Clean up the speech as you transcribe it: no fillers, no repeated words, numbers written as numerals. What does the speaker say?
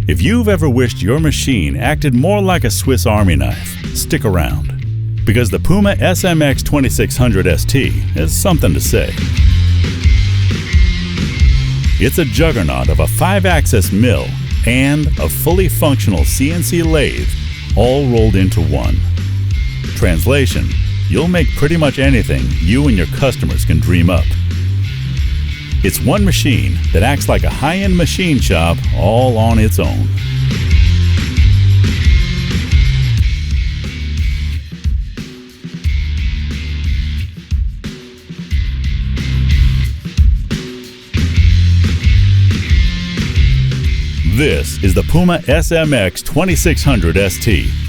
If you've ever wished your machine acted more like a Swiss Army knife, stick around, because the Puma SMX 2600 ST has something to say. It's a juggernaut of a 5-axis mill and a fully functional CNC lathe, all rolled into one. Translation: you'll make pretty much anything you and your customers can dream up. It's one machine that acts like a high-end machine shop all on its own. This is the Puma SMX 2600 ST.